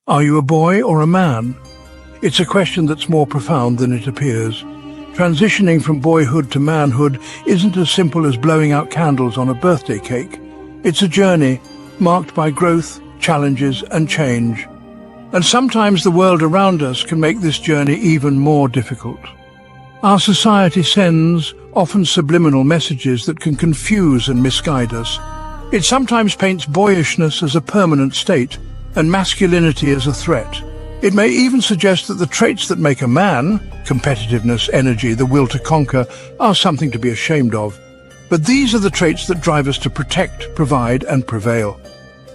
Are you a boy or a man? It's a question that's more profound than it appears. Transitioning from boyhood to manhood isn't as simple as blowing out candles on a birthday cake. It's a journey marked by growth, challenges and change. And sometimes the world around us can make this journey even more difficult. Our society sends often subliminal messages that can confuse and misguide us. It sometimes paints boyishness as a permanent state and masculinity as a threat. It may even suggest that the traits that make a man, competitiveness, energy, the will to conquer, are something to be ashamed of. But these are the traits that drive us to protect, provide and prevail.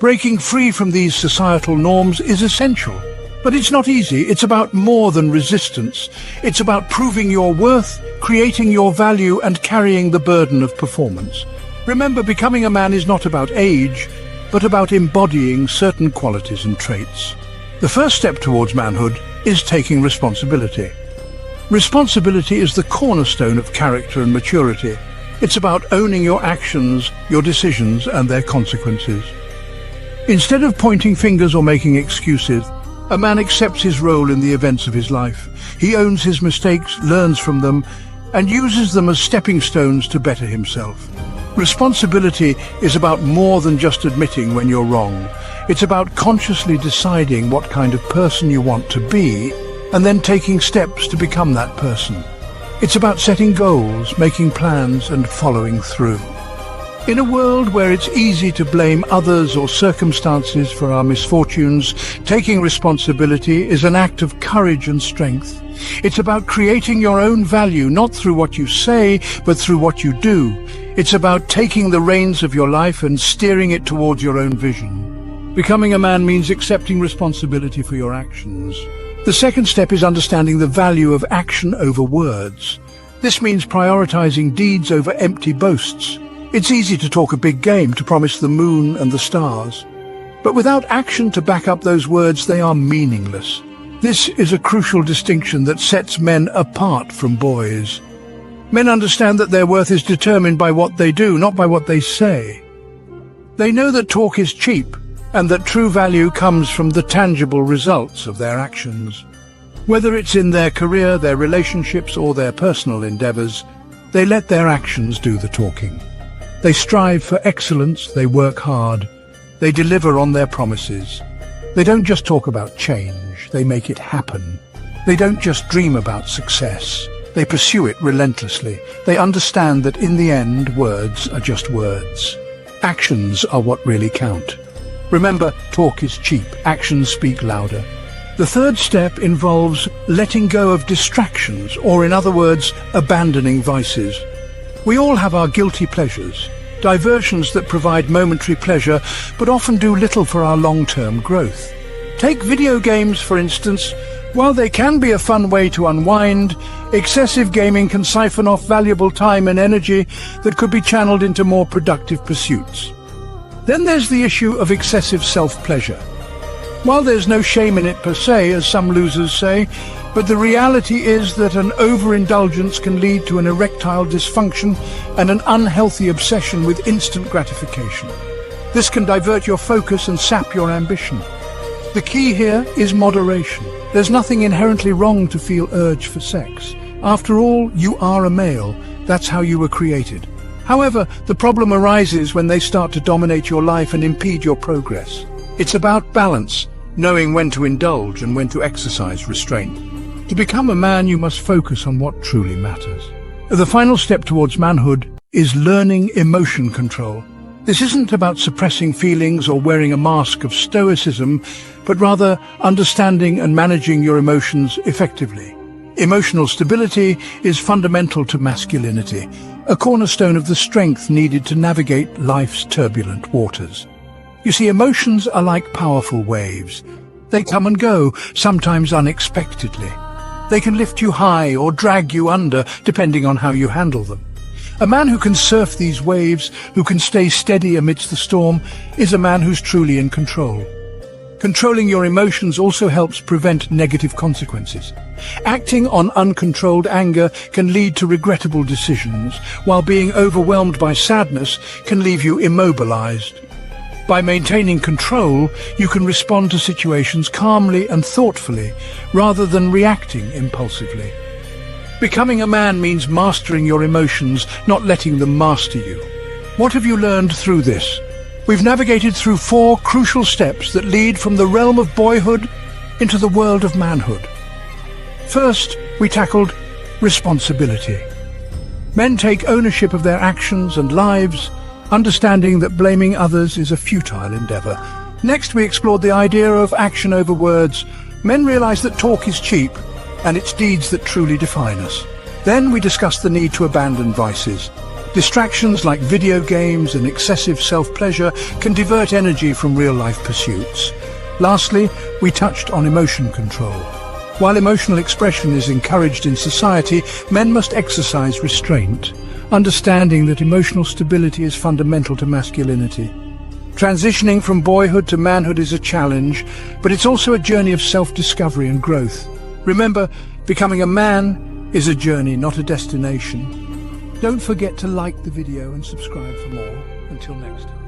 Breaking free from these societal norms is essential. But it's not easy. It's about more than resistance. It's about proving your worth, creating your value and carrying the burden of performance. Remember, becoming a man is not about age, but about embodying certain qualities and traits. The first step towards manhood is taking responsibility. Responsibility is the cornerstone of character and maturity. It's about owning your actions, your decisions and their consequences. Instead of pointing fingers or making excuses, a man accepts his role in the events of his life. He owns his mistakes, learns from them, and uses them as stepping stones to better himself. Responsibility is about more than just admitting when you're wrong. It's about consciously deciding what kind of person you want to be, and then taking steps to become that person. It's about setting goals, making plans, and following through. In a world where it's easy to blame others or circumstances for our misfortunes, taking responsibility is an act of courage and strength. It's about creating your own value, not through what you say, but through what you do. It's about taking the reins of your life and steering it towards your own vision. Becoming a man means accepting responsibility for your actions. The second step is understanding the value of action over words. This means prioritizing deeds over empty boasts. It's easy to talk a big game, to promise the moon and the stars. But without action to back up those words, they are meaningless. This is a crucial distinction that sets men apart from boys. Men understand that their worth is determined by what they do, not by what they say. They know that talk is cheap, and that true value comes from the tangible results of their actions. Whether it's in their career, their relationships, or their personal endeavors, they let their actions do the talking. They strive for excellence, they work hard, they deliver on their promises. They don't just talk about change, they make it happen. They don't just dream about success, they pursue it relentlessly. They understand that in the end, words are just words. Actions are what really count. Remember, talk is cheap, actions speak louder. The third step involves letting go of distractions, or in other words, abandoning vices. We all have our guilty pleasures, diversions that provide momentary pleasure but often do little for our long-term growth. Take video games, for instance. While they can be a fun way to unwind, excessive gaming can siphon off valuable time and energy that could be channeled into more productive pursuits. Then there's the issue of excessive self-pleasure. While there's no shame in it per se, as some losers say, but the reality is that an overindulgence can lead to an erectile dysfunction and an unhealthy obsession with instant gratification. This can divert your focus and sap your ambition. The key here is moderation. There's nothing inherently wrong to feel urge for sex. After all, you are a male. That's how you were created. However, the problem arises when they start to dominate your life and impede your progress. It's about balance, knowing when to indulge and when to exercise restraint. To become a man, you must focus on what truly matters. The final step towards manhood is learning emotion control. This isn't about suppressing feelings or wearing a mask of stoicism, but rather understanding and managing your emotions effectively. Emotional stability is fundamental to masculinity, a cornerstone of the strength needed to navigate life's turbulent waters. You see, emotions are like powerful waves. They come and go, sometimes unexpectedly. They can lift you high or drag you under, depending on how you handle them. A man who can surf these waves, who can stay steady amidst the storm, is a man who's truly in control. Controlling your emotions also helps prevent negative consequences. Acting on uncontrolled anger can lead to regrettable decisions, while being overwhelmed by sadness can leave you immobilized. By maintaining control, you can respond to situations calmly and thoughtfully, rather than reacting impulsively. Becoming a man means mastering your emotions, not letting them master you. What have you learned through this? We've navigated through 4 crucial steps that lead from the realm of boyhood into the world of manhood. First, we tackled responsibility. Men take ownership of their actions and lives, understanding that blaming others is a futile endeavor. Next, we explored the idea of action over words. Men realize that talk is cheap, and it's deeds that truly define us. Then we discussed the need to abandon vices. Distractions like video games and excessive self-pleasure can divert energy from real-life pursuits. Lastly, we touched on emotion control. While emotional expression is encouraged in society, men must exercise restraint, understanding that emotional stability is fundamental to masculinity. Transitioning from boyhood to manhood is a challenge, but it's also a journey of self-discovery and growth. Remember, becoming a man is a journey, not a destination. Don't forget to like the video and subscribe for more. Until next time.